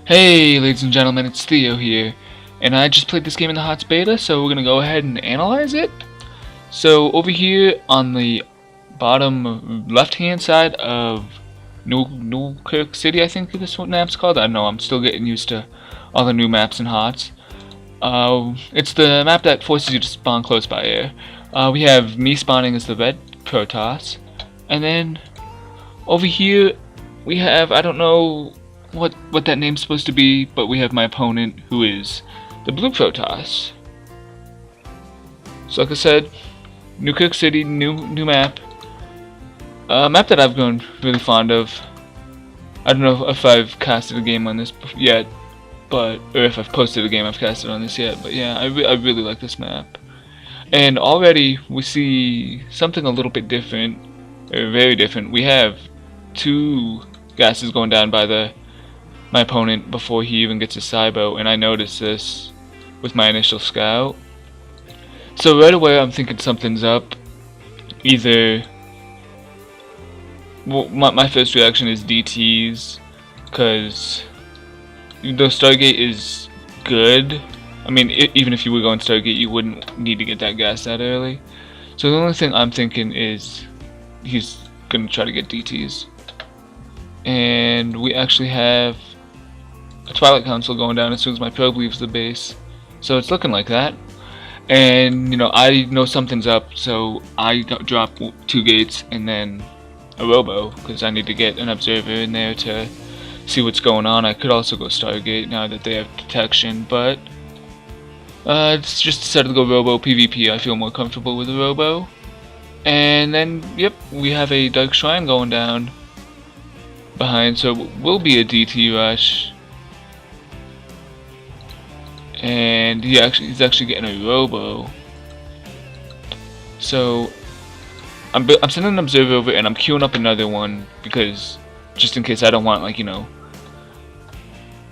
Hey ladies and gentlemen, it's Theo here, and I just played this game in the HotS beta, so we're gonna go ahead and analyze it. So over here on the bottom left-hand side of Newkirk City, I think this map's called. I don't know, I'm still getting used to all the new maps in HotS. It's the map that forces you to spawn close by air. We have me spawning as the red Protoss, and then over here we have, I don't know what that name's supposed to be, but we have my opponent who is the blue Protoss. So like I said, Newkirk City, new map. A map that I've grown really fond of. I don't know if I've casted a game on this yet, or if I've posted a game I've casted on this yet, but yeah, I really like this map. And already we see something a little bit different, or very different. We have two gases going down by my opponent before he even gets his cybo, and I noticed this with my initial scout. So right away I'm thinking something's up. Either, well, my first reaction is DTs, because though Stargate is good, I mean, even if you were going Stargate, you wouldn't need to get that gas that early. So the only thing I'm thinking is he's gonna try to get DTs. And we actually have a Twilight Council going down as soon as my probe leaves the base. So it's looking like that. And, you know, I know something's up, so I drop 2 gates and then a robo, because I need to get an observer in there to see what's going on. I could also go Stargate now that they have detection, but it's just decided to go robo PvP. I feel more comfortable with the robo. And then, yep, we have a Dark Shrine going down behind, so it will be a DT rush. And he's actually getting a robo. So I'm sending an observer over, and I'm queuing up another one, because just in case I don't want, like, you know,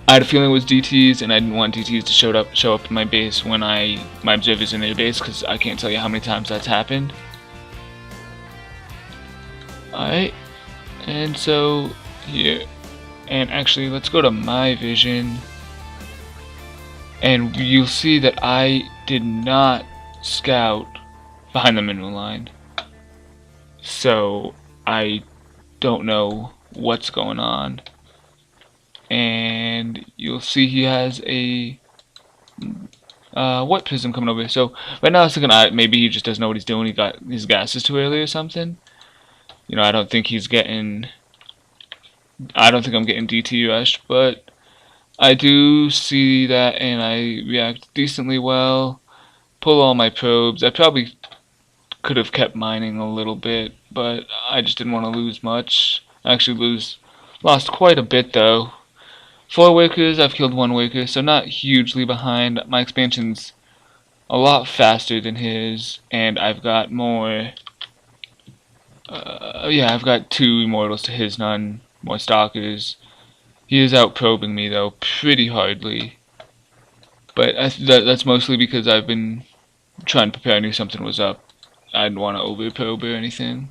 I had a feeling it was DTs, and I didn't want DTs to show up in my base when my observer's in their base, because I can't tell you how many times that's happened. Alright, and so here, and actually let's go to my vision, and you'll see that I did not scout behind the mineral line, so I don't know what's going on. And you'll see he has a what prism coming over. So right now I was thinking maybe he just doesn't know what he's doing. He got his gases too early or something. You know, I don't think I'm getting DT rushed, but I do see that, and I react decently well. Pull all my probes. I probably could have kept mining a little bit, but I just didn't want to lose much. I actually lost quite a bit though. 4 workers, I've killed 1 worker, so not hugely behind. My expansion's a lot faster than his, and I've got more. Yeah, I've got 2 immortals to his none, more stalkers. He is out probing me though, pretty hardly. But that's mostly because I've been trying to prepare. I knew something was up. I didn't want to over probe or anything,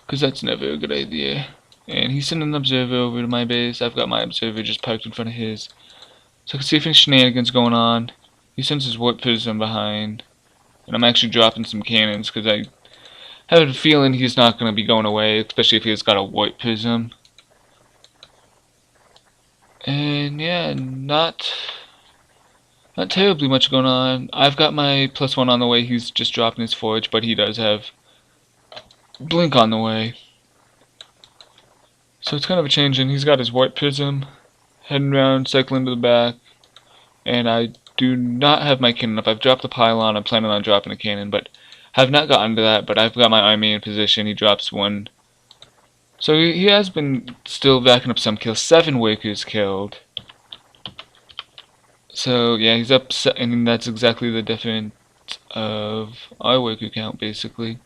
because that's never a good idea. And he's sending an observer over to my base. I've got my observer just parked in front of his, so I can see if any shenanigans going on. He sends his warp prism behind, and I'm actually dropping some cannons because I have a feeling he's not going to be going away, especially if he's got a warp prism. And yeah, not terribly much going on. I've got my +1 on the way. He's just dropping his forge, but he does have blink on the way. So it's kind of a change, and he's got his warp prism heading around, cycling to the back, and I do not have my cannon up. I've dropped the pylon. I'm planning on dropping a cannon, but have not gotten to that. But I've got my army in position. He drops 1. So he has been still backing up some kills. 7 workers killed. So yeah, he's up, and that's exactly the difference of our worker count, basically.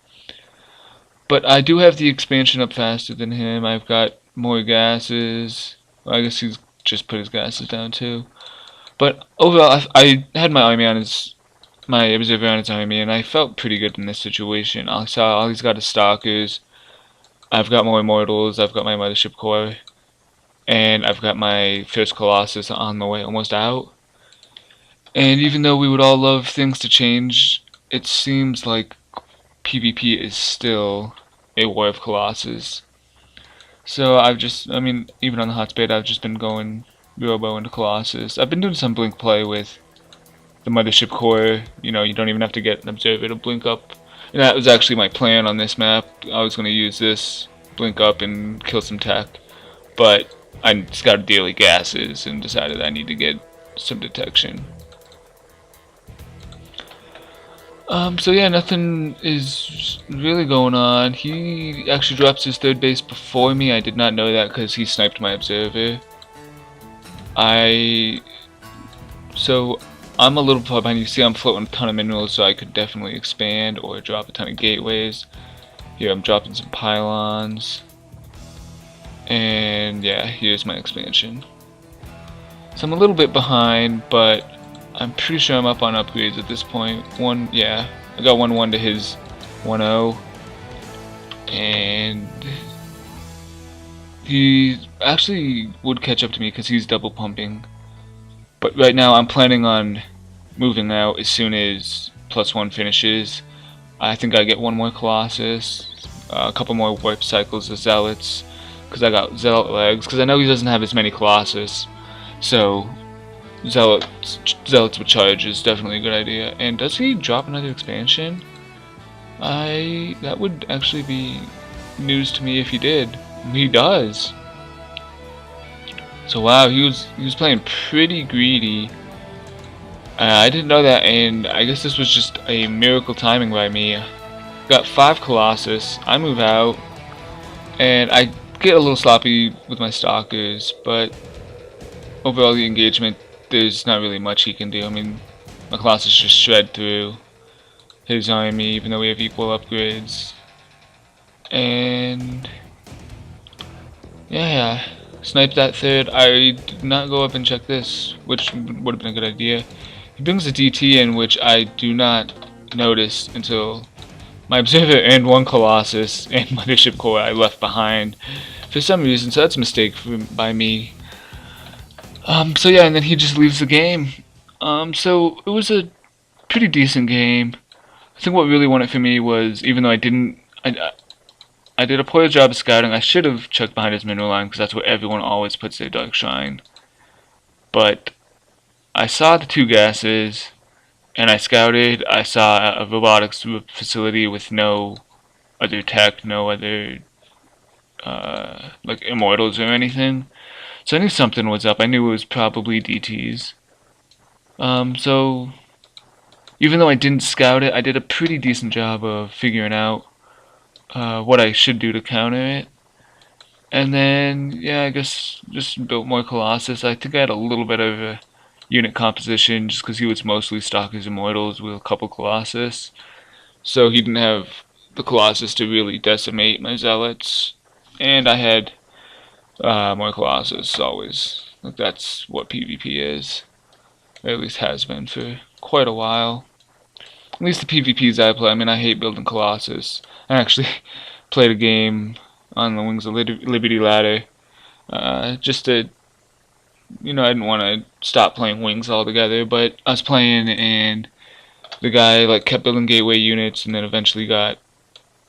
But I do have the expansion up faster than him. I've got more gases. Well, I guess he's just put his gases down too. But overall, I had my observer on his army, and I felt pretty good in this situation. I saw all he's got is stalkers. I've got more immortals. I've got my mothership core. and I've got my first Colossus on the way, almost out. And even though we would all love things to change, it seems like PvP is still a war of Colossus. So I mean, even on the HotS beta, I've just been going Robo into Colossus. I've been doing some blink play with the Mothership Core. You know, you don't even have to get an Observer to blink up. And that was actually my plan on this map. I was going to use this, blink up, and kill some tech. But I scouted daily gases and decided I need to get some detection. So yeah, nothing is really going on. He actually drops his third base before me. I did not know that because he sniped my observer. So I'm a little far behind. You see I'm floating a ton of minerals, so I could definitely expand or drop a ton of gateways. Here I'm dropping some pylons. And yeah, here's my expansion. So I'm a little bit behind, but I'm pretty sure I'm up on upgrades at this point. Yeah, I got 1-1 to his 1-0. And he actually would catch up to me because he's double pumping. But right now I'm planning on moving out as soon as +1 finishes. I think I get 1 more Colossus, a couple more warp cycles of Zealots, because I got Zealot legs, because I know he doesn't have as many Colossus. So Zealots with charge is definitely a good idea. And does he drop another expansion? That would actually be news to me if he did. He does. So wow, he was playing pretty greedy. I didn't know that, and I guess this was just a miracle timing by me. Got 5 Colossus. I move out, and I get a little sloppy with my stalkers, but overall the engagement, there's not really much he can do. I mean, my Colossus just shred through his army, even though we have equal upgrades. And yeah, sniped that third. I did not go up and check this, which would have been a good idea. He brings a DT in, which I do not notice until my observer and 1 Colossus and Mothership Core I left behind for some reason, so that's a mistake by me. So yeah, and then he just leaves the game. So it was a pretty decent game. I think what really won it for me was, even though I did a poor job of scouting, I should have checked behind his mineral line because that's where everyone always puts their Dark Shrine. But I saw the 2 gases, and I scouted. I saw a robotics facility with no other tech, no other like immortals or anything. So I knew something was up. I knew it was probably DTs. So even though I didn't scout it, I did a pretty decent job of figuring out what I should do to counter it. And then, yeah, I guess just built more Colossus. I think I had a little bit of a unit composition just because he was mostly Stalkers Immortals with a couple Colossus. So he didn't have the Colossus to really decimate my Zealots. And I had more Colossus always. Like, that's what PvP is. Or at least has been for quite a while. At least the PvPs I play. I mean, I hate building Colossus. I actually played a game on the Wings of Liberty ladder. Just to, I didn't want to stop playing Wings altogether, but I was playing and the guy like kept building gateway units and then eventually got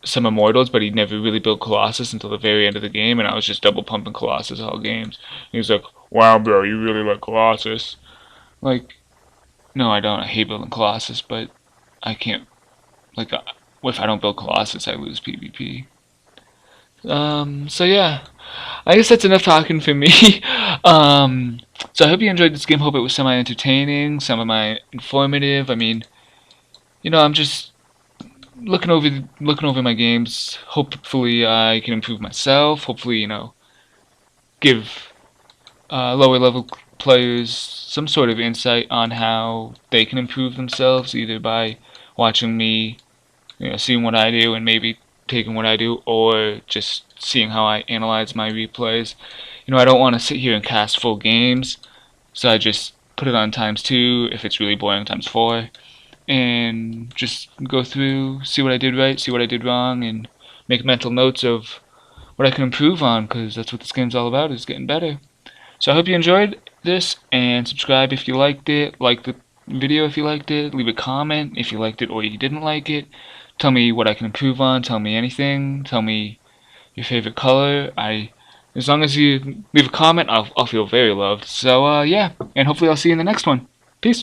some Immortals, but he never really built Colossus until the very end of the game, and I was just double pumping Colossus all games. He was like, "Wow, bro, you really like Colossus?" Like, no, I don't. I hate building Colossus, but I can't. Like, if I don't build Colossus, I lose PvP. So yeah, I guess that's enough talking for me. So I hope you enjoyed this game. Hope it was semi-entertaining, semi-informative. I mean, I'm just looking over my games. Hopefully, I can improve myself. Hopefully, give lower level players some sort of insight on how they can improve themselves, either by watching me, seeing what I do and maybe taking what I do, or just seeing how I analyze my replays. I don't want to sit here and cast full games, so I just put it on ×2 if it's really boring, ×4, and just go through, see what I did right, see what I did wrong, and make mental notes of what I can improve on, because that's what this game's all about, is getting better. So I hope you enjoyed this, and subscribe if you liked it, like the video if you liked it, leave a comment if you liked it or you didn't like it. Tell me what I can improve on, tell me anything, tell me your favorite color. As long as you leave a comment, I'll feel very loved. So yeah, and hopefully I'll see you in the next one.